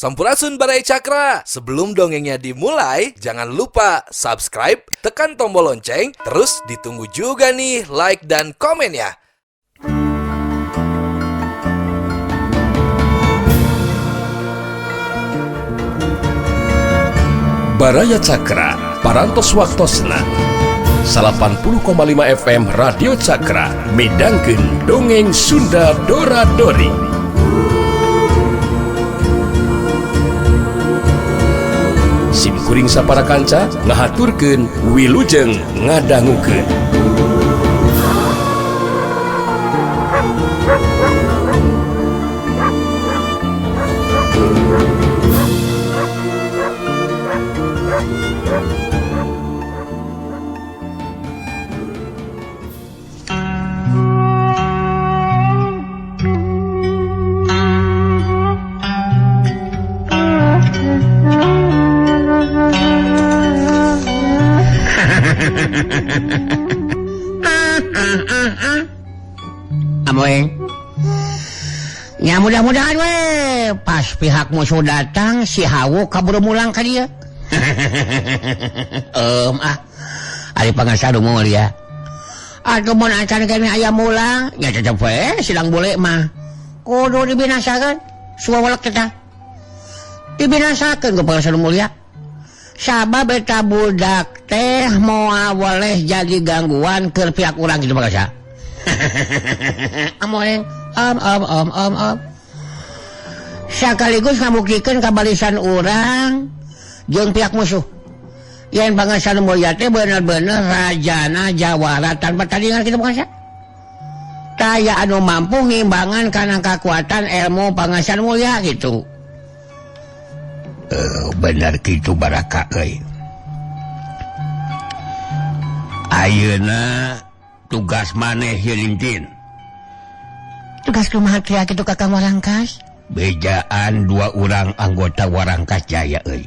Sampurasun Barai Cakra. Sebelum dongengnya dimulai, jangan lupa subscribe, tekan tombol lonceng, terus ditunggu juga nih like dan komen ya. Baraya Cakra, parantos waktosna 80,5 FM Radio Cakra, midangkeun dongeng Sunda Dora-Dori. Simkuring sapara kanca ngahaturkeun wilujeng ngadangukeun. Amoy, ya mudah-mudahan we pas pihak musuh datang si Hawu kabur mulang ka dia. Ari pangasadu moal ya. Atuh mun acan kene aya mulang, ya cecep we silang bole mah. Kudu dibinasakeun, suwalek kita. Dibinasakeun ku pangasadu mulia. Sabab eta budak teh moal boleh jadi gangguan ke pihak urang kitu bagasa. Amoy, sekaligus ngabuktikeun kabalisan urang jeung pihak musuh. Yen bangsa mulia teh bener-bener rajana jawara tanpa tandingan kitu bangsa. Taya anu mampu ngimbangan kana kakuatan ilmu bangsa mulia gitu. Bener kitu baraka euy. Ayeuna tugas maneh Hilintin. Tugas kumaha kieu kitu Kakang Warangkas? Bejaan 2 urang anggota Warangkas Jaya euy.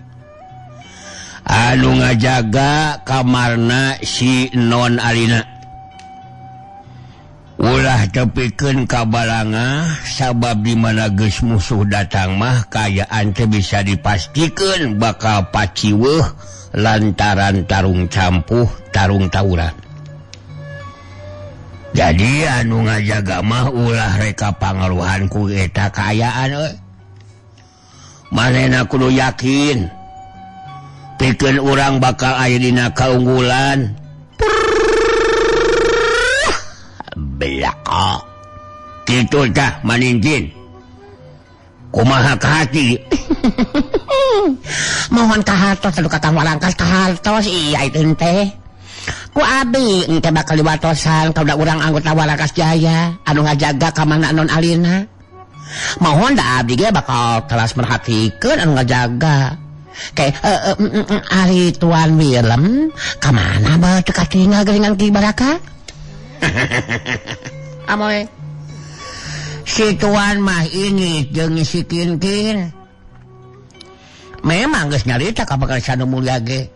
Anu ngajaga kamarna si Non Alina. Ulah tepikeun ka balanga sabab di mana geus musuh datang mah kayaan teh bisa dipastikeun bakal paciweuh lantaran tarung campuh tarung tawuran. Jadi anu ngajaga mah ulah reka pangaruhan ku eta kaayaan euy. Manehna kudu yakin pikeun urang bakal aya dina kaunggulan. Belaka. Kitu tah manintin. Kumaha ka hati? Mohon kahartos atuh Kakang Warangkas kahartos iya itu teh. Ku abi ente bakal diwatosan ka urang anggota Warangkas Jaya anu ngajaga ka mana Non Alina. Mohon da abdi ge bakal telas merhatikeun anu ngajaga. Kayak ari Tuan Willem ka mana bae teu katinggal geuningan Ki Baraka? Amoy. Si Tuan mah ini jeung si Kinkin. Memang geus nyarita ka Bakal Mulia ge.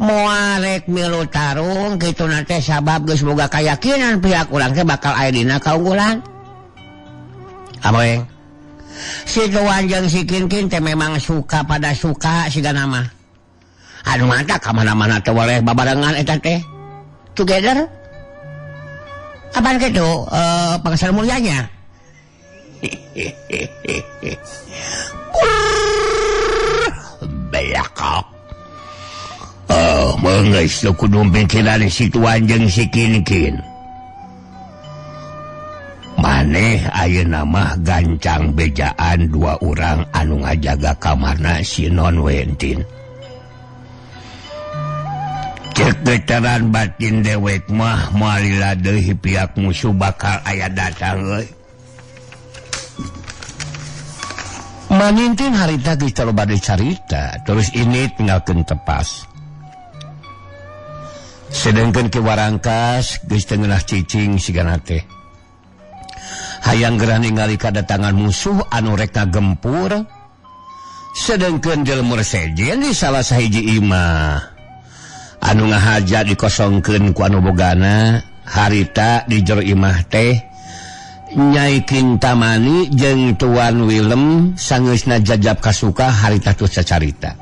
Moarek milu tarung kitu teh sabab geus boga kayakinan pihak urang teh bakal aya dina kaunggulan. Amoy. Si Tuan jeung si Kinkin teh memang suka pada suka sigana mah. Anu mata ka mana-mana teh boleh babarengan eta teh. Together. Apaan gitu Pangasar Mulianya? Belakok. Mengeus kudu pikiran si Tuan jeung si Kinkin. Maneh ayeuna mah gancang bejaan 2 urang anu ngajaga kamarna si Non Wentin. Ceketaran batin dewek mah malila deui pihak musuh bakal aya datang euy. Manintin harita geus taloba deui carita, terus ini tinggalkeun tepas. Sedengkeun Ki Warangkas geus teu ngeunah cicing sigana teh. Hayang gerah ningali kadatangan musuh anu rek ngagempur. Sedengkeun jelema sejen di salah sahiji imah. Anu ngahaja dikosongkeun ku anu bogana harita di jero imah teh Nyai Kintamani jeung Tuan Willem sangeusna jajab kasuka harita tos cacarita.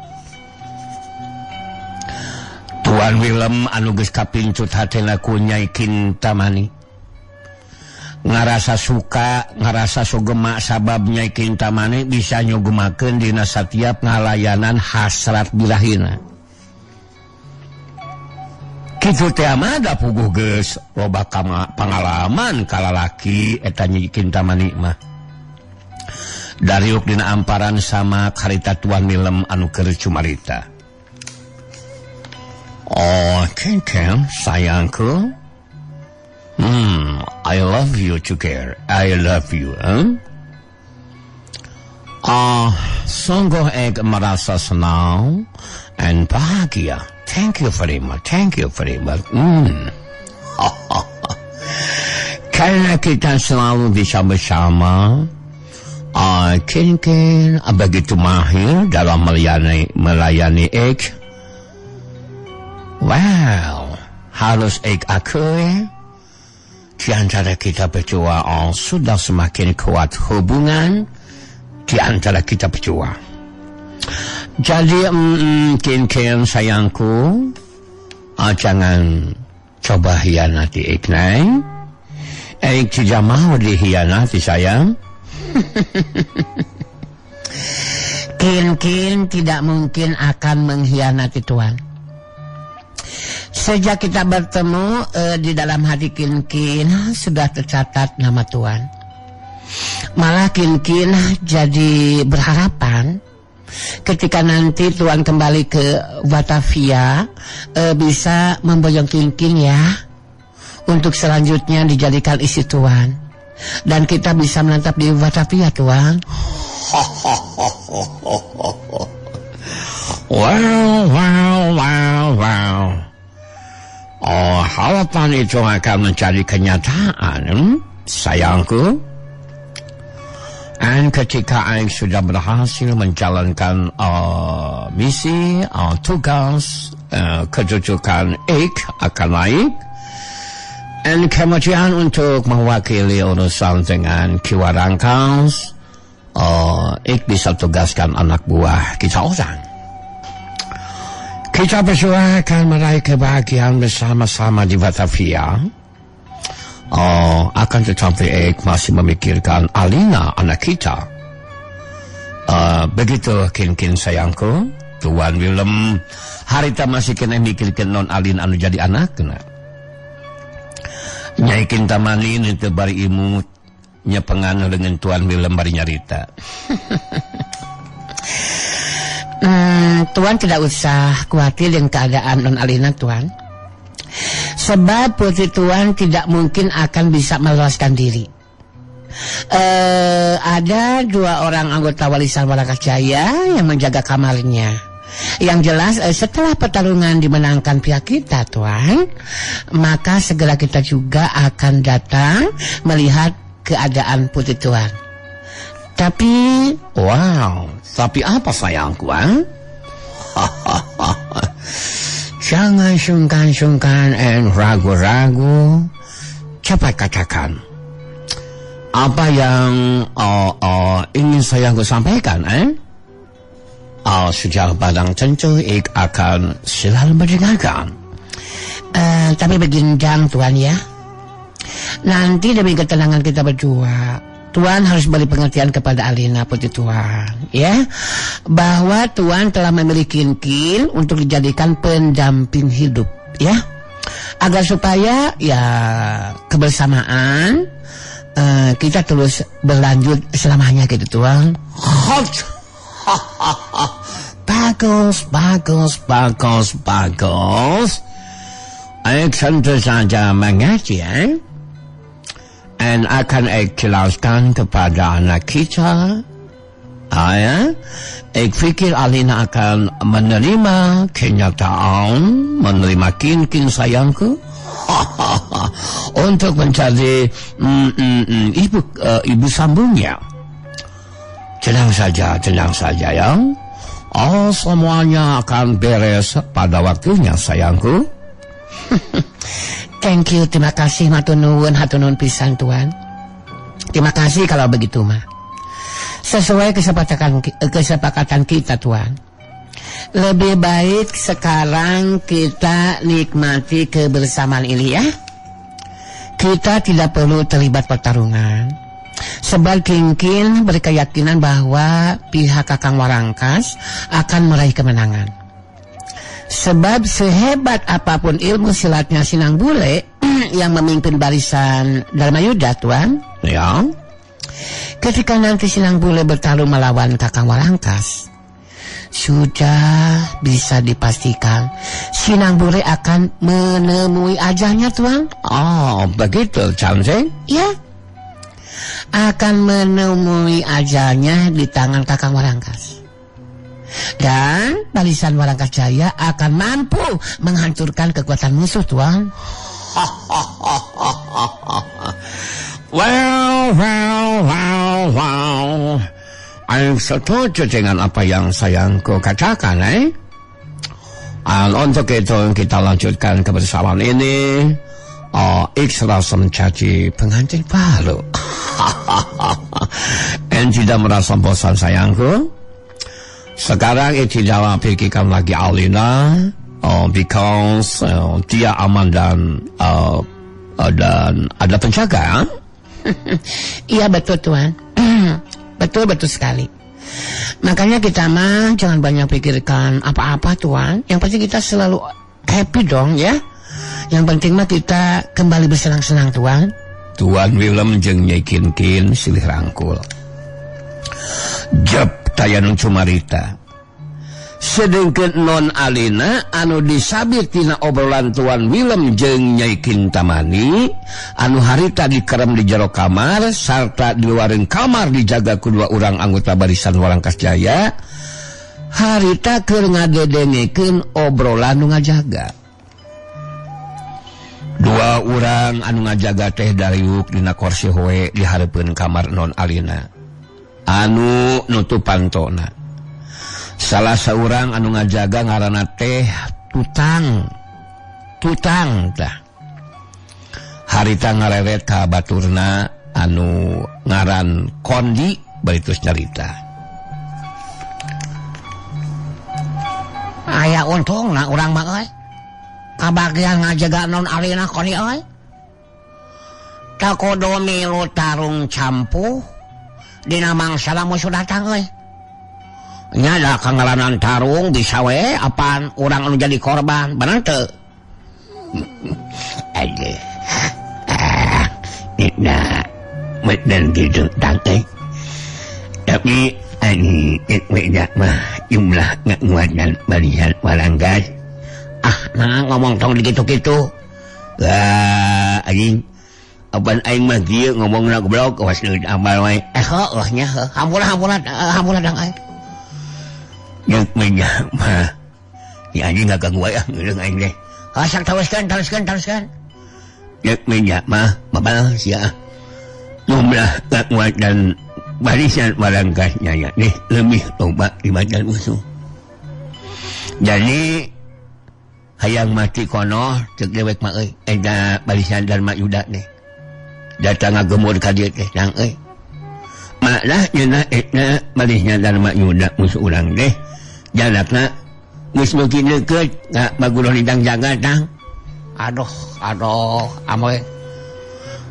Tuan Willem anu geus kapincut hatena ku Nyai Kintamani ngarasa suka, ngarasa sugema sabab Nyai Kintamani bisa nyugemakeun dina satiap ngalayanan hasrat birahina. Kitu teh mah da puguh geus loba pangalaman kalalaki eta Nyai Kintamani mah. Dariuk dina amparan sama harita Tuan Willem anu keur cumarita. Oh, Ken, sayangku. I love you, Cuker. I love you, sungguh ek merasa senang and bahagia. Thank you very much. Karena kita selalu bisa bersama, Ken begitu mahir dalam melayani ek. Wow, harus ek akui. Di antara kita berdua sudah semakin kuat hubungan di antara kita berdua. Jadi Ken sayangku, jangan coba hianati Iknai. Tidak mau dihianati sayang. Ken tidak mungkin akan mengkhianati Tuan. Sejak kita bertemu di dalam hati Kin sudah tercatat nama Tuan. Malah Kin jadi berharapan ketika nanti Tuan kembali ke Batavia bisa memboyong Kin ya untuk selanjutnya dijadikan istri Tuan dan kita bisa menetap di Batavia Tuan. Wow. Oh, harapan itu akan menjadi kenyataan, sayangku. Dan ketika Aing sudah berhasil menjalankan misi, tugas, kedudukan Aing akan naik. Dan kemudian untuk mewakili urusan dengan Ki Warangkas, Aing bisa tugaskan anak buah kita orang. Kita berdua akan meraih kebahagiaan bersama-sama di Batavia. Akan tetapi Ek masih memikirkan Alina, anak kita. Begitu Kin sayangku. Tuan Willem harita masih kena mikirkan non Alina anu jadi anak kena. Nyai Kintamani nanti bari imut nyepengan dengan Tuan Willem bari nyarita. Tuan tidak usah khawatir dengan keadaan non Alina Tuan. Sebab putri Tuan tidak mungkin akan bisa meloloskan diri. Ada 2 orang anggota Walisan Warakajaya yang menjaga kamarnya. Yang jelas setelah pertarungan dimenangkan pihak kita Tuan, maka segera kita juga akan datang melihat keadaan putri Tuan. Tapi apa sayangku? Jangan sungkan-sungkan dan ragu-ragu. Cepat katakan. Apa yang ingin sayangku sampaikan, Sejak padang tentu ik akan selalu mendengarkan. Tapi begini Tuan ya. Nanti demi ketenangan kita berdua, Tuan harus beri pengertian kepada Alina putri Tuan, ya, bahwa Tuan telah memiliki Kin untuk dijadikan pendamping hidup, ya, agar supaya ya kebersamaan kita terus berlanjut selamanya gitu Tuan. Bagus. Aku tentu saja mengerti, dan akan aku jelaskan kepada anak kita. Aku pikir Alina akan menerima kenyataan, menerima Kin sayangku, untuk menjadi ibu sambungnya. Tenang saja ya. Semuanya akan beres pada waktunya sayangku. Thank you, terima kasih matur nuwun hatur nuwun pisan Tuan. Terima kasih kalau begitu mah. Sesuai kesepakatan kita Tuan. Lebih baik sekarang kita nikmati kebersamaan ini ya. Kita tidak perlu terlibat pertarungan. Sebab Kingkin berkeyakinan bahwa pihak Kakang Warangkas akan meraih kemenangan. Sebab sehebat apapun ilmu silatnya Sinang Bule yang memimpin barisan Dharma Yuda Tuan, ya. Ketika nanti Sinang Bule bertarung melawan Kakang Warangkas, sudah bisa dipastikan Sinang Bule akan menemui ajalnya Tuan. Oh, begitu Cancing? Ya, akan menemui ajalnya di tangan Kakang Warangkas. Dan barisan Warangkas Jaya akan mampu menghancurkan kekuatan musuh Tuan. Wow. Saya setuju dengan apa yang sayangku katakan, untuk itu kita lanjutkan kebersamaan ini. X rasa mencaci pengantin baru. Dan tidak merasa bosan sayangku. Sekarang tidak pikirkan lagi Alina. Because dia aman dan ada penjaga. Iya betul Tuan. Betul sekali. Makanya kita mah jangan banyak pikirkan apa-apa Tuan. Yang penting kita selalu happy dong ya. Yang penting mah kita kembali bersenang-senang Tuan. Tuan Willem jeung Nyai Kinkin silih rangkul. Jep tayanung cumarita. Sedengkeun non Alina anu disabit tina obrolan Tuan Willem jeung Nyai Kintamani anu harita dikerem di jero kamar sarta di luareun kamar dijaga kedua urang anggota barisan Warangkas Jaya. Harita keur ngadedengekeun obrolan nu ngajaga. Dua urang anu ngajaga teh dariuk dina kursi hoe di hareupeun kamar non Alina anu nutupan tona. Salah seorang anu ngajaga ngaranna teh tutang tah. Harita ngareret ka baturna anu ngaran Kondi baritus nyarita. Aya untungna urang mah euy. Kabagian ngajaga non Alina Kondi euy. Takodo milu tarung campuh dina mangsa musuh datang euy. Nyada kangalanan tarung bisa we apaan orang anu jadi korban benar teu? Aduh, nah, dan gitu tante. Tapi ani ekmenya mah jumlah nggak nguat dan barisan Warangkas. Nah ngomong tong gitu-gitu. Wah, anjing. Apaan aing mah kieu ngomongna goblok awas deui amal we. Heuh nya heuh. Hampura dang aing. Yang menyak mah ya anjing gak ganggu ya ngeuleuh aing deh. Asal teruskan. Yang menyak mah babal sia. Jumlah gak kuat dan barisan Warangkas Jaya nih lebih loba dibanding musuh. Jadi hayang mati kono cek dewek mah euy eta barisan Dharma Yuda nih. Datang ngagemur ka dieu teh tang euy. Malah cenah eta barisan Dharma Yuda musuh urang deh. Jalakna geus beuki deukeut ka baguloh lidang jagat tang. Aduh amoy.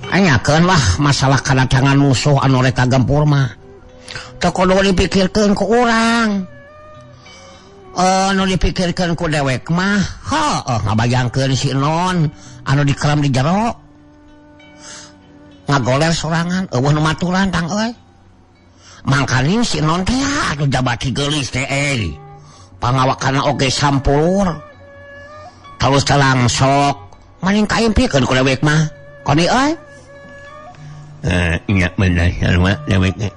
Anyakeun lah masalah kadatangan musuh anu rek kagempur mah. Teu kudu dipikirkeun ku urang. Anu dipikirkeun ku dewek mah ngabayangkeun si non anu dikerem di jero. Ngagoler sorangan eueuh nu maturan tang euy. Mangkali si non teh anu jabati geulis teh pangawakana oge sampulur. Talus telang sok maning kaimpikeun ku dewek mah. Koni euy. Ingat benar sarua dewek teh.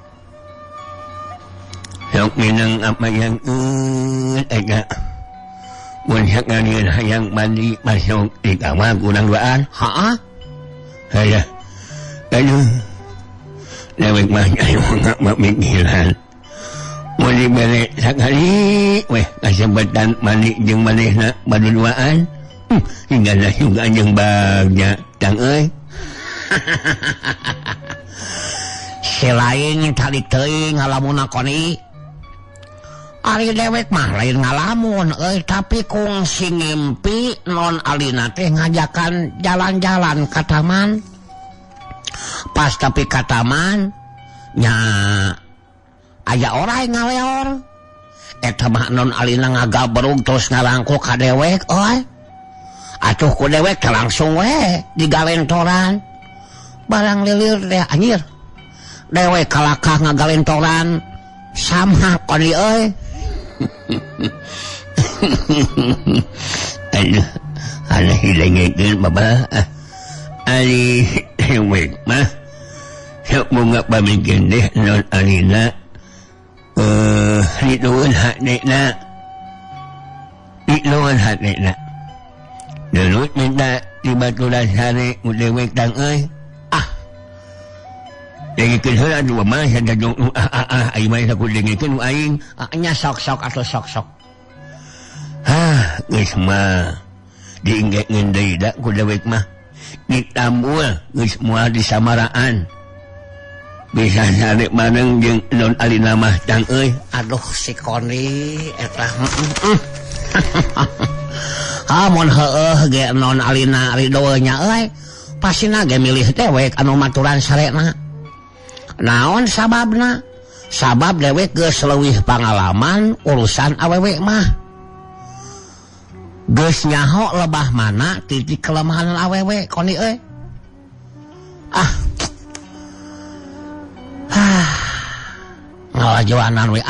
Sok minang apa yang eta. Mun sakalian hayang mandi masuk di kamar urang duaan. Heeh. Hayah. Aduh. Dewek mah ayo enggak mamikiran. Mau dibeli sekali, kesempatan mandi jeung manehna baduduaan. Hinggalah juga jeung bagja, tang euy. selain tali teuing ngalamun koni ari dewek mah lain ngalamun tapi kungsi ngimpi non alina teh ngajakan jalan-jalan ka taman. Pas tapi ka taman nya aya orang ngaleor eta mah non alina ngagabrug terus ngarangkul ka dewek atuh ku dewek langsung we digalentoran barang lilir deh anjir dewek kalakah ngagalentoran sama koni aduh aneh hilangekeun baba ari dewek mah sok bunga pamikeun deh non alina nuhun hatna Delut minta di baturan sare udewek tang dengikeun heula dua mah sada jong ai mah saku dengikeun aing nya sok-sok atau sok-sok geus mah diinggekeun deui da ku dewek mah ditambul geus moal disamaraan bisa sare maneng jeung non alina mah tang aduh si koni eta mun heueuh ge non alina ridho nya pasina ge milih dewek anu maturan sarena. Naon sababna? Sabab dewek geus leuwih pangalaman urusan awewe mah. Geus nyaho lebah mana titik kelemahan awewe koni ngalajoanan we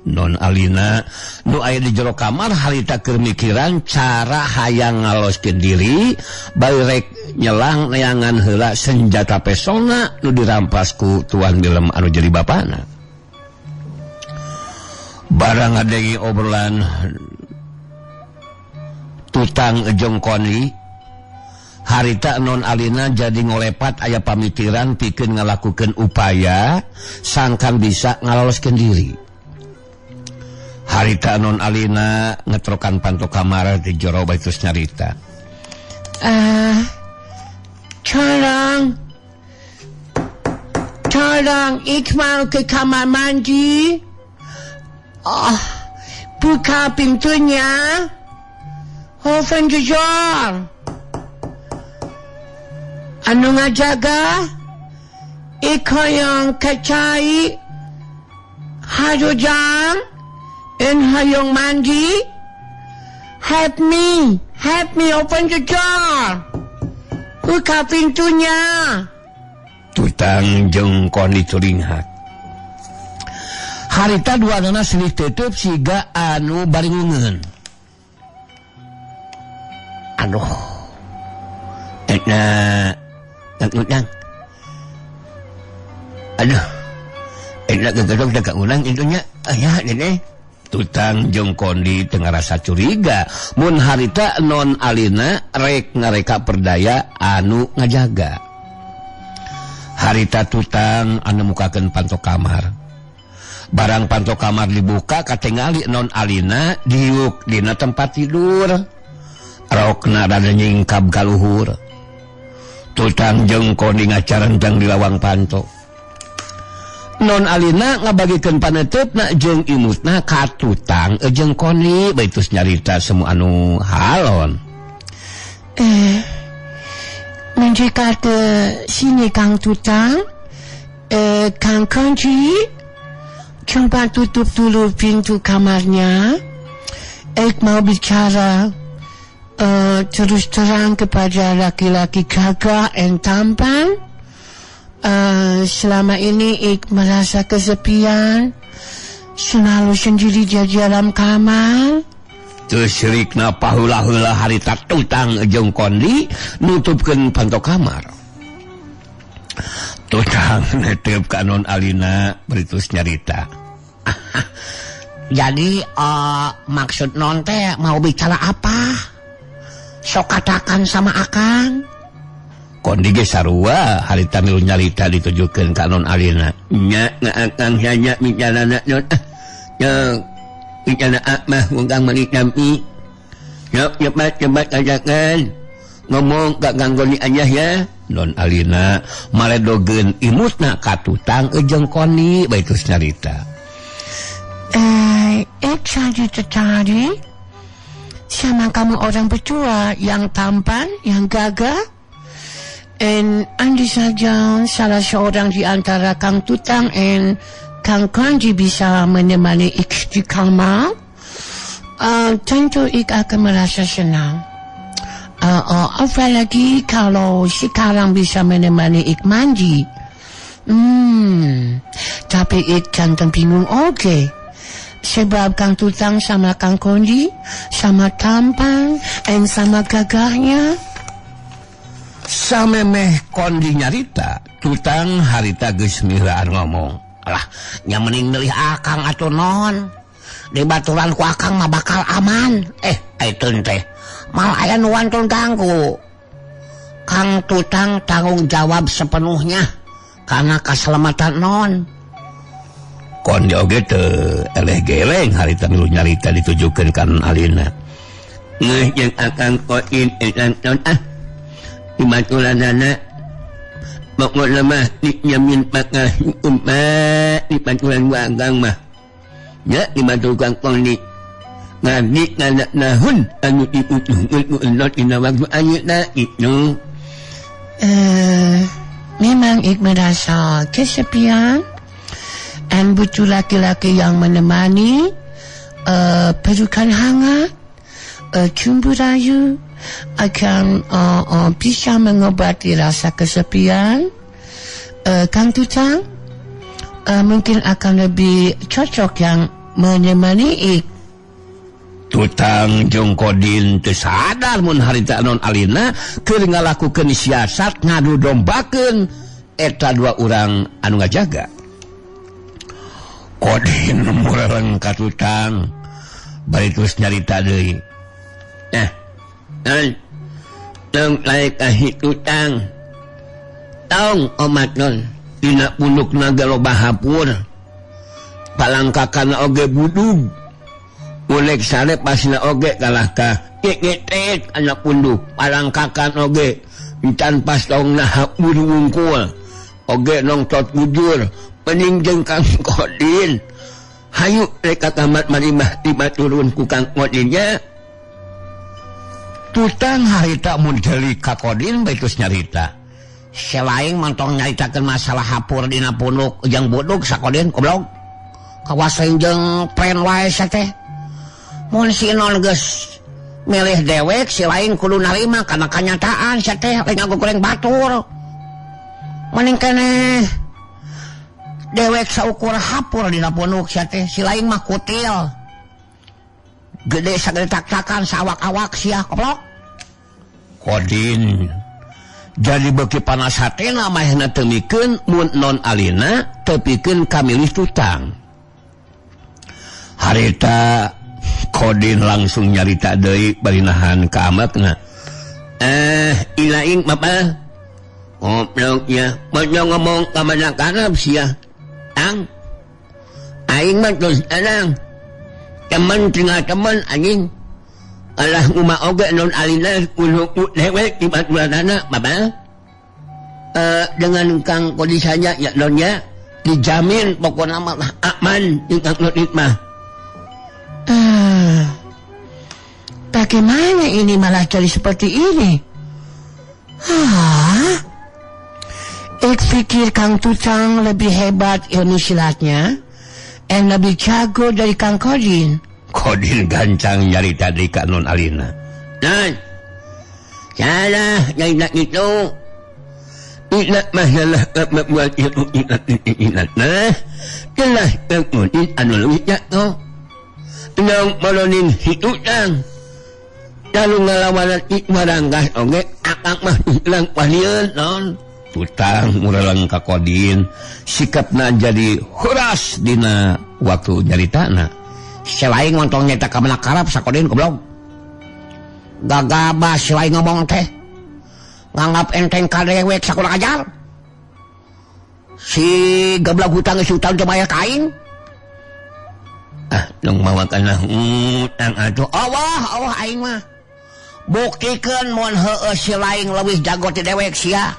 non alina nu aya di jero kamar harita keur mikiran cara hayang ngaloskeun diri bari rek nyelang neangan heula senjata pesona nu dirampas ku tuan Willem anu jadi bapana. Barang ngadegi obrolan tutang jeung koni harita non alina jadi ngolepat aya pamikiran pikeun ngalakukeun upaya sangkan bisa ngaloloskeun diri. Harita non alina ngetrokan panto kamar di jero baitus nyarita. Tolong Iqmal ke kamar mandi. Buka pintunya. Open the door. Anu ngajaga? Iko yang kacai. Hado jam. En hayong mandi. Help me open the door. Buka pintunya. Tutang jeung koni turinghat. Harita duanana silih teuteub siga anu baringungeun. Aduh. Etna ngutang. Aduh. Etna gegerok da ka urang intunya. Aya dene. Tutang jeung kondi teu ngarasa curiga mun harita non alina rek ngareka perdaya anu ngajaga. Harita tutang anu mukakeun panto kamar. Barang panto kamar dibuka katingali non alina diuk dina tempat tidur. Rokna rada nyingkap ka luhur. Tutang jeung kondi ngacarentang di lawang panto. Non alina ngabagikeun paneutupna jeung imutna ka tutang jeung koni baitus nyarita semua anu halon. Mendekat sini Kang Tutang. Kang Kunci, coba tutup dulu pintu kamarnya. Mau bicara terus terang kepada laki-laki gagah dan tampan. Selama ini Ik merasa kesepian, selalu sendiri di dalam kamar. Terus rikna paheula-heula harita tutang jeung kondi nutupkeun panto kamar. Tutang netep ka non alina beritus nyarita. Jadi maksud non teh mau bicara apa? Sok katakan sama Akang. Kondi ge sarua harita milu nyarita ditujukeun ka non alina. Nya ngakang nya micarana non. Yang bicara mah wong kang meuli tampi. Cepat ajakan. ngomong gak ganggoni aja ya non Alina maledogen imutna katutang ejeng koni baitus nyarita tadi sama kamu orang berdua yang tampan yang gagah and andai saja salah seorang di antara Kang Tutang and Kang Konji bisa menemani Ik di kamar tentu Ik akan merasa senang. Apalagi kalau sekarang bisa menemani Ik mandi. Tapi Ik jangan bingung sebab Kang Tutang sama Kang Kondi sama tampan dan sama gagahnya. Samemeh Kondi nyarita Tutang harita geus miraan ngomong alah nya mending neuih akang atuh non di baturan ku akang mah bakal aman ayeuna teh mal aya nu wantun ganggu. Kang Tutang tanggung jawab sepenuhnya karena keselamatan non. Kondi oge teu eleh geleng harita milu nyarita ditujukeun kan Alina. Ngeuh jeung akang koin non imatulanana mokon lemah nyamin pakah di patulan wagang mah nya imatukan Kondi ngadi nganak nahun anu diutuh ngeunot dina waktu ayeuna itu. Memang Ik merasa kesepian dan butuh laki-laki yang menemani, pelukan hangat, cumbu rayu akan bisa mengobati rasa kesepian. Kang Tutang mungkin akan lebih cocok yang menemani Ik. Tutang jeung Kodin teu sadar mun harita non Alina keur ngalakukeun siasat ngadu dombakeun eta dua urang anu ngajaga. Kodin murareng ka Tutang bari terus nyarita deui. Tong laek ka Tutang. Tong omat non dina pundukna galoba hapur. Palangkakana oge budug. Ulek sare pasna oge kalah ka ket anak punduk palangkakan oge encan pas tongna hapur wungkul oge nong tot bujur pening jeung Kang Kodin hayu rek ka kamar marimah dibaturun ku Kang Kodin nya. Tutang harita mun jeli ka Kodin baitus nyarita selain mantong nyaritakeun masalah hapur dina punduk jeung budug sakodin goblok kawasain jeung pren wae teh. Mun si non geus milih dewek si lain kudu narima karena kenyataan sia teh lain ngagugureng batur. Mending keneh dewek saukur hapur dina punduk sia teh si lain mah kutil. Gede sagede tak-takan sawak-awak sia goblok. Kodin jadi beuki panas hatena mahna teu mikeun mun non Alina teu pikeun ka milih Tutang. Harita Kodin langsung nyarita deui bari nahan ka amatna. Ilaing mapa ngobrol ya banyak ngomong ka mana karab sia ang aing mah terus anang teman tinggal teman anjing alah nguma oge non Alina kudu dewek di baturanana mapa dengan Kang Kodi saja ya nonnya dijamin pokokna mah aman jeung Kang Nodit mah. Bagaimana ini malah jadi seperti ini? Ik pikir Kang Tutang lebih hebat ilmu silatnya dan lebih jago dari Kang Kodin. Kodin gancang nyarita deui ka non Alina. Nah, salah nyarita itu. Inat masalah membuat itu inat nah. Telah Kodin anu leuwih jago. Nang malonin Tutang lalu ngalawanan ikmaranggas oge akang mah hilang palieun non. Tutang muraleng ka Kodin sikapna jadi huras dina waktu nyaritana. Selain ngontong nyata ka mana karab sakodin goblok. Gagabah selain ngomong teh. Nganggap enteng ka dewek sakurang ajar. Si goblok hutang geus hutang teu bayar kain. Nung mawakanlah utang atuh Allah aing mah buktikan mun heueuh si lain leuwih jago ti dewek sia.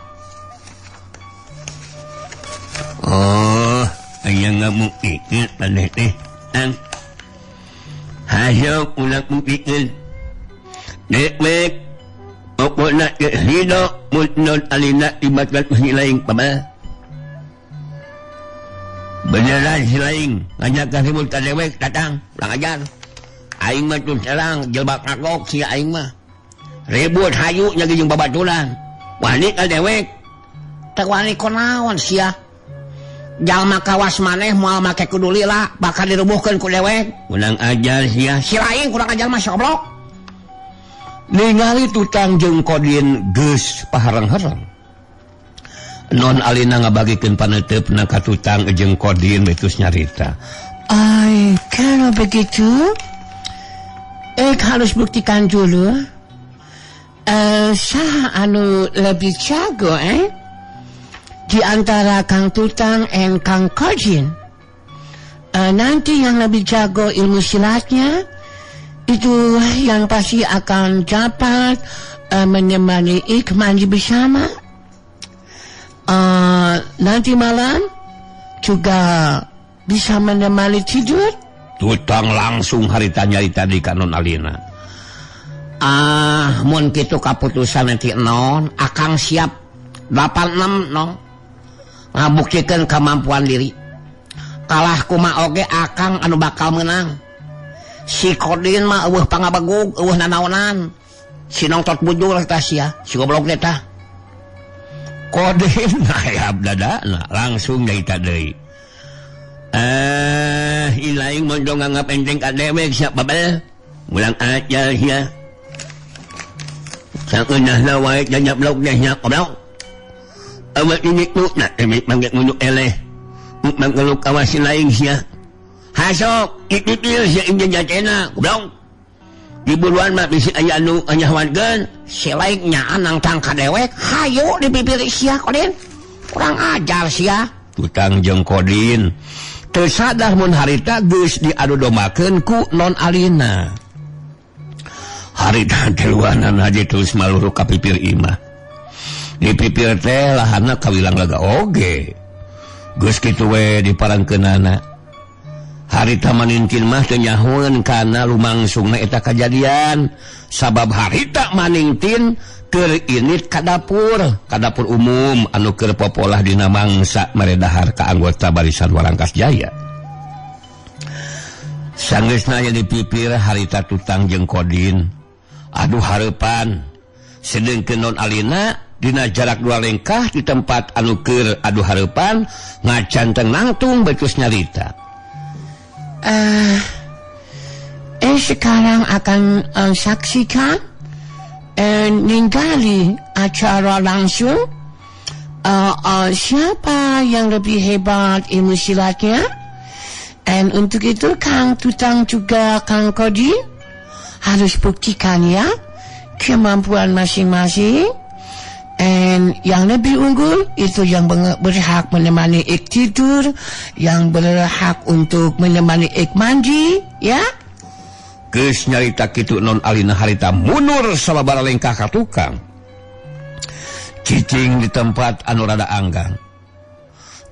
Oh, aya ngamukikeun maneh teh. Hayo ulah buktikan. Dewek pokokna hidup mun non alina ibadat lain pama. Beneran si lain ngajak ka ribut ka dewek datang lang ajar. Aing mah tuh serang jelbak kagok si aing mah. Ribut hayu nya jeung babaturan. Wani ka dewek. Teu wani kunaon sia. Jalma kawas maneh moal make kudu lila bakal dirubuhkeun ku dewek. Kurang ajar sia. Si lain kurang ajar mah soblok. Ningali tutang jeung Kodin geus pahareng-hareng. Non alina ngabagikeun paneuteup ka tutang jeung Kodin betus nyarita. Ay, kalau begitu, harus buktikan dulu. Saha anu lebih jago, di antara Kang Tutang dan Kang Kodin. Nanti yang lebih jago ilmu silatnya, itu yang pasti akan dapat menemani mandi bersama. Nanti malam juga bisa menemani tidur. Tutang langsung harita nyarita di kanon alina. Mun kitu kaputusan nanti non, akang siap 86 non. Ngabuktikeun kemampuan diri. Kalah kumaha oge akang anu bakal menang. Si Kodin mah eueuh pangabagug, eueuh nanaonan. Si nongtot bujur eta sia, si goblok eta. Kodin hayap dadana langsung nyarita deui. Ilaing mondong nganggap enteng ka dewek sia babel. Ulang ajar sia. Sakeunah na wae janya blok nya nya goblok. Awak ini tu nak emik mangga ngunuk eleh. Mangga kawas lain sia. Hasok ikitil sia injen jatena goblok. Di buruan mah bisi aya anu anyawankeun. Si lain nyaan nang tang ka dewek, hayu dipipiri sia Kodin. Kurang ajar sia. Tutang jeung Kodin teu sadar mun harita geus diadu dombakeun ku non alina. Harita teh luanan haji terus maluru ka pipir imah. Di pipir teh lahana kawilang laga oge. Geus kitu we diparangkeunana. Harita maningkin mah teu nyahoeun kana lumangsungna eta kajadian. Sabab harita maningtin keur init ka dapur umum anu keur popolah dina mangsa maredahar ka anggota barisan Warangkas Jaya. Sanggeusna aya di pipir harita Tutang jeung Kodin adu hareupan. Sedengkeun non alina dina jarak 2 lengkah di tempat anu keur adu hareupan ngacanteng nangtung betus nyarita. Sekarang akan saksikan ningali acara langsung siapa yang lebih hebat ilmu silatnya. Dan untuk itu Kang Tutang juga Kang Kodin harus buktikan ya kemampuan masing-masing. Dan yang lebih unggul itu yang berhak menemani ik tidur, yang berhak untuk menemani ik mandi, ya. Geus nyarita kitu non alina harita mundur sababaraha lengkah ka tukang. Cicing di tempat anu rada anggang.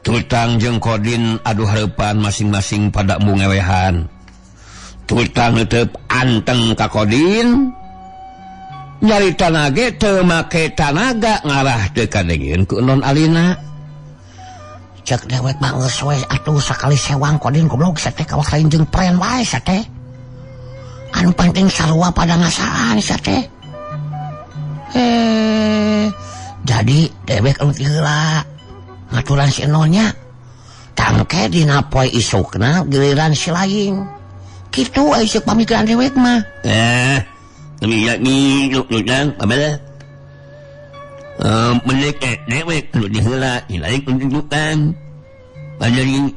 Tutang jeung Kodin adu hareupan masing-masing pada mungewehan. Tutang teup anteng ka Kodin. Nyarita nage teu make tanaga ngarah teu kadengeun ku non alina. Cek dewek mah geus we atuh sakali sewang Kodin goblok sateh kawas lain jeung pren wae sateh. Anu penting sarua pada ngasaan sateh. Jadi dewek anu heula ngaturan si nonnya. Tangke dina poe isukna giliran si lain. Kitu aya ceuk pamikiran dewek mah. Kami yakni Tutang babel. Menek dewek anu diheula ilaing tunjukkan. Panjang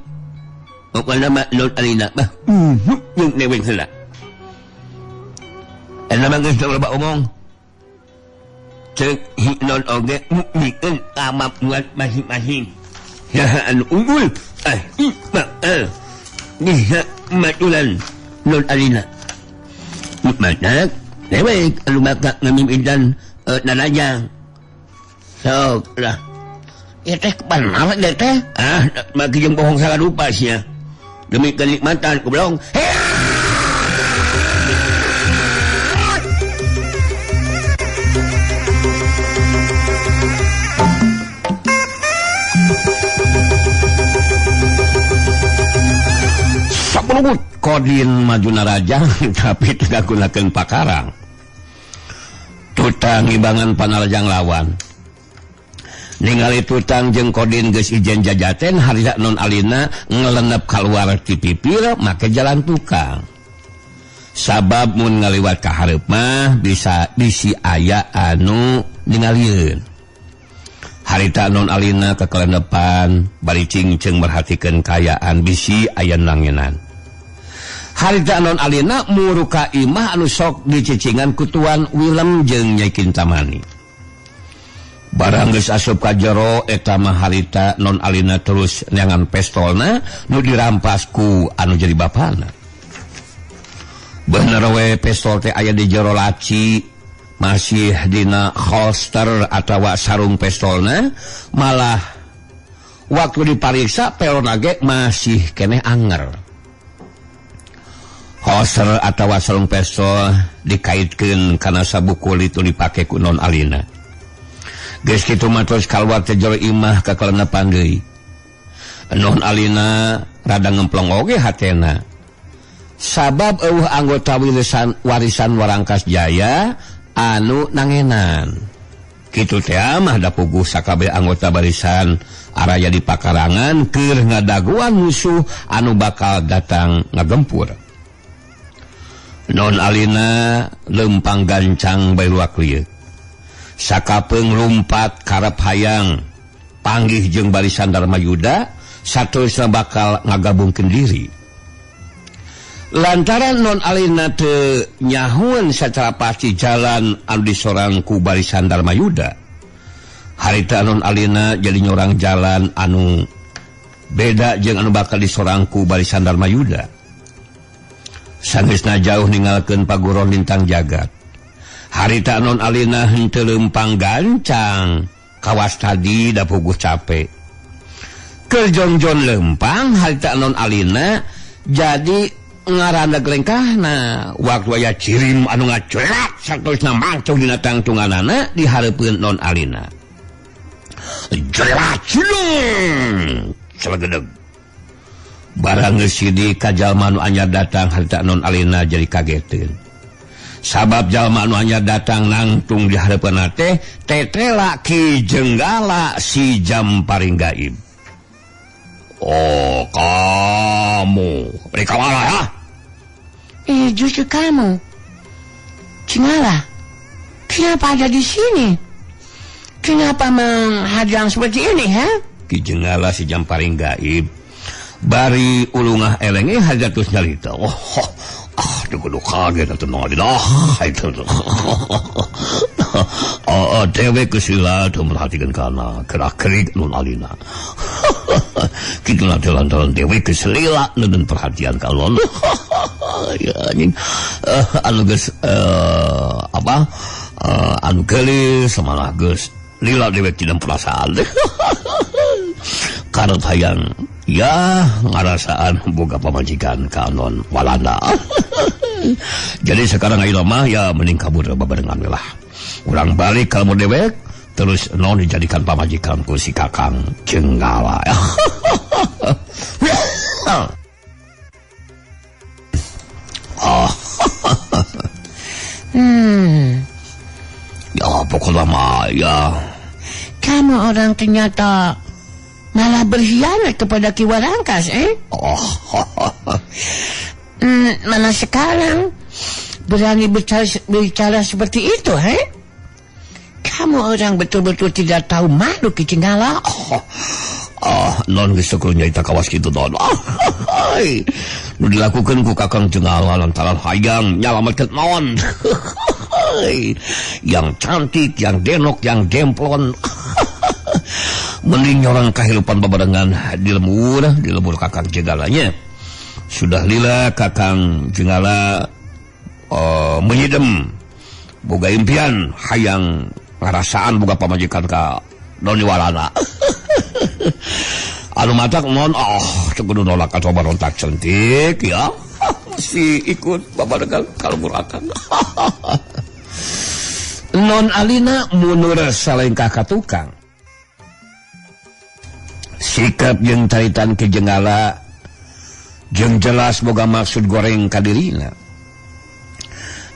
pokona mah non alina mah. Jeung dewek heula. Ena manggeus loba omong. Cek non oge mikeun kemampuan masing-masing. Ya anu unggul. Bisa matulan non alina. Matak Dewek anu bakal ngamimpidan nanajang. Sok lah. Ya teh kepanal deh teh. Maki jeung bohong salah lupa sia. Demi kenikmatan goblok. Sapulugut kodin majuna raja tapi tidak gunakan pakarang. Tutang ibangan panarajang lawan. Ningali tutang jeung kodin geus ijen jajaten harita non alina ngelenep keluar ti pipir make jalan tukang. Sabab mun ngaliwat ka hareup mah bisa bisi aya anu ningalieun. Harita non alina kekelenepan bari cingceung merhatikeun kayaan bisi aya nangenan. Harita non alina muru ka imah anu sok dicicingan ku Tuan Willem jeung Nyai Kintamani. Barang geus asup ka jero eta mah harita non alina terus neangan pistolna nu dirampas ku anu jadi bapana. Bener we pistol teh aya di jero laci, masih dina holster atawa sarung pistolna, malah waktu dipariksa pelona ge masih keneh anger. Holster atawa sarung pistol dikaitkeun kana sabuk kulit nu dipake ku non alina. Geus kitu mah terus kaluar teh jero imah ka kelenepan deui. Non alina rada ngemplong oge hatena. Sabab eueuh anggota warisan Warangkas Jaya anu nangenan. Kitu teh mah da puguh sakabeh anggota barisan araya di pakarangan keur ngadaguan musuh anu bakal datang ngagempur. Non alina lempang gancang bae luak lieu. Sakapeung lumpat karep hayang panggih jeung barisan Darmayuda saterusna bakal ngagabungkeun diri. Lantaran non alina teu nyahueun sacara pasti jalan anu disorang ku barisan Darmayuda, harita non alina jadi nyorang jalan anu beda jeung anu bakal disorang ku barisan Darmayuda. Sageusna jauh ninggalkeun paguron lintang jagat, harita non alina henteu lempang gancang kawas tadi da puguh capek. Keur jonjon lempang harita non alina jadi ngarana gelengkahna waktu aya cirim anu ngacelat saterusna mancung dina tangtunganana di hareupeun non alina. Jelat cilung salegedeg. Barang geus sidi ka jalma anu anyar datang harita non alina jadi kageteun. Sabab jalma anu anyar datang nangtung di hareupeunna teh tetela Ki Jenggala si Jamparing Gaib. Oh, kamu. Mereka mana ya? Justru kamu. Jenggala, kenapa ada di sini? Kenapa menghadang seperti ini, ha? Ki Jenggala si Jamparing Gaib. Bari ulungah elenge hajatus nyarita. Kudu kaget atuh non alina. Dewe kesila teu merhatikeun kana gerak-gerik non alina. Kitu na teh lantaran dewe keselila neun perhatian ka non. Ya anjing. Anu geus anu gelis samalah geus lila dewe tidak perasaan. Karep hayang ya ngarasaan boga pamajikan ka non Walanda. Jadi sekarang ayeuna mah ya mending kabur babarengan we lah. Urang balik ka lemur dewek terus non dijadikan pamajikan ku si Kakang Jenggala. Ya pokoknya mah ya. Kamu orang ternyata malah berkhianat kepada Ki Warangkas, Mana sekarang berani bicara seperti itu, Kamu orang betul-betul tidak tahu malu Ki Jenggala. Non geus teu nyaita kawas kitu non. Nu dilakukeun ku Kakang Jenggala lantaran hayang nyalametkeun non. Yang cantik, yang denok, yang demplon. Mending orang kahirupan babarengan di lemur Kakang Jenggalanya. Sudah lila Kakang Jenggala menyidem boga impian hayang ngarasaan boga pamajikan ka Doni Walana. Anu matak non cek kudu nolak coba rontak cantik ya. Si ikut babarengan kalmurakan. Non Alina mundur salengkah ka tukang. Sikap jeung taritan ke jenggala jeung jelas boga maksud goreng ka dirina.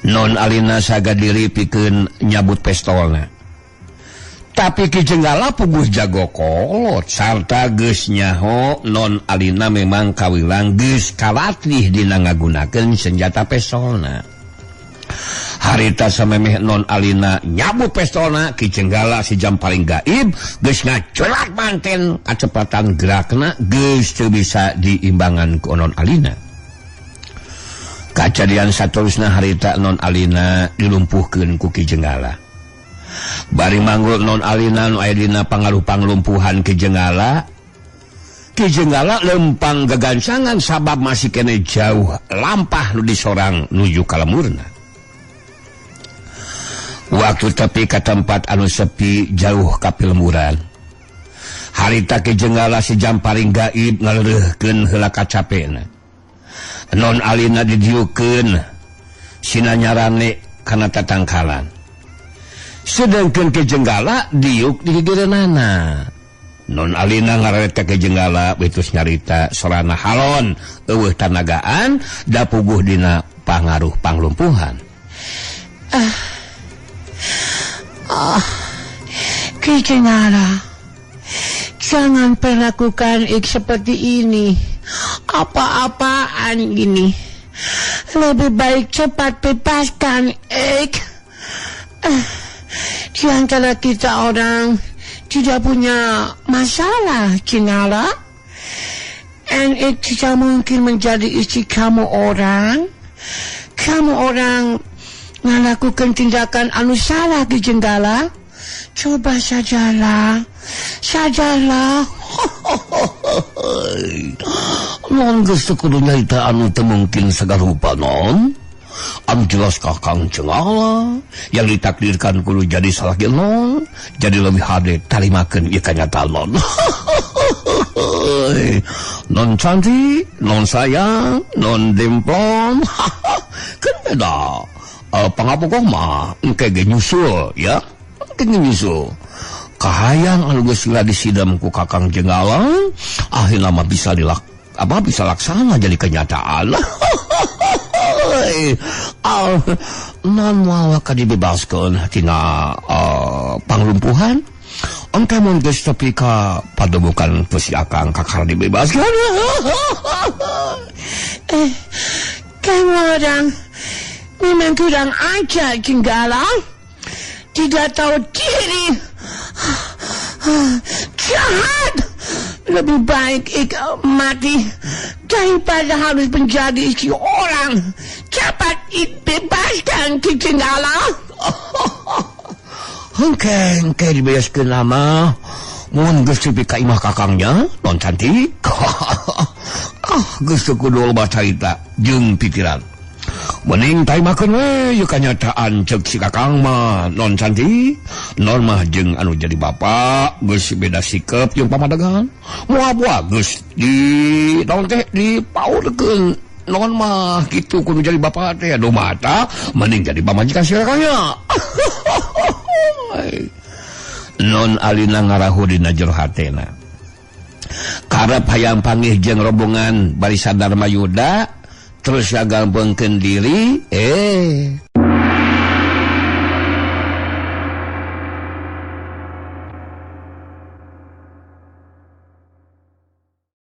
Non Alina saga diri pikeun nyabut pestolna. Tapi Ki Jenggala puguh jago kolot sarta geus nyaho Non Alina memang kawilang geus kalatih dina ngagunakeun senjata pestolna. Harita samemeh Non Alina nyabut pestolna, Ki Jenggala si jam paling gaib geus ngacolak manten kacepatan gerakna geus teu bisa diimbangan ku Non Alina. Kajadian saterusna harita Non Alina dilumpuhkeun ku Ki Jenggala. Bari manggul Non Alina nu aya dina pangaruh panglumpuhan Ki Jenggala. Ki Jenggala lempang gagansangan sabab masih kene jauh lampah nu disorang nuju ka lemurna. Waktu tepi ka tempat anu sepi jauh ka pilemuran. Harita Ki Jenggala si jam paling gaib ngaleureukkeun heula kacapena. Non Alina didieukeun sina nyarane kana tatangkalan. Sedangkan Ki Jenggala diuk di gigireunana. Non Alina ngarete Ki Jenggala betus nyarita sorana halon eueuh tanagaan da puguh dina pangaruh panglumpuhan. Ki Jenggala, jangan perlakukan Ik seperti ini. Apa-apaan ini? Lebih baik cepat bebaskan Ik. Di antara kita orang tidak punya masalah, Jenggala. And Ik tidak mungkin menjadi istri kamu orang. Kamu orang melakukan tindakan anu salah, Ki Jenggala. Coba sajalah. Non geus teu kudu nyarita anu teu mungkin sagarupa non. Anu jelas Kakang Jenggala yang ditakdirkan kudu jadi salaki non, jadi lebih hade tarimakeun ieu kanyataan non. Non cantik, non sayang, non demplon. Kan beda. Pangabogoh mah engke ge nyusul ya. Engke nyusul. Kahayang anu geus disidem ku Kakang Jenggala, akhirna mah bisa laksana jadi kenyataan. Non mawa ka dibebaskeun tina panglumpuhan. Engke mun geus tepi ka padebukan tu si Akang kakar dibebaskeun. Kamu orang memang kurang ajar, Jenggala. Tidak tahu diri. Jahat. Lebih baik Ik mati daripada harus menjadi istri orang. Cepat Ik bebaskan Ki Jenggala. Engke dibebaskeun nama. Mun geus tepi ka imah kakangnya, non cantik. Geus teu kudu loba carita jeung pikiran. Mending taimakeun we ieu kanyataan ceuk si Kakang mah non cantik. Non mah jeung anu jadi bapak geus beda sikap jeung pamadegan. Moal geus di naon teh dipaurkeun. Non mah kitu kudu jadi bapak teh adu mata mending jadi pamajikan si Kakangnya. Non Alina ngarahu dina jero hatena. Karep hayang panggih jeung rombongan barisan Dharma Yuda terus gampangkeun diri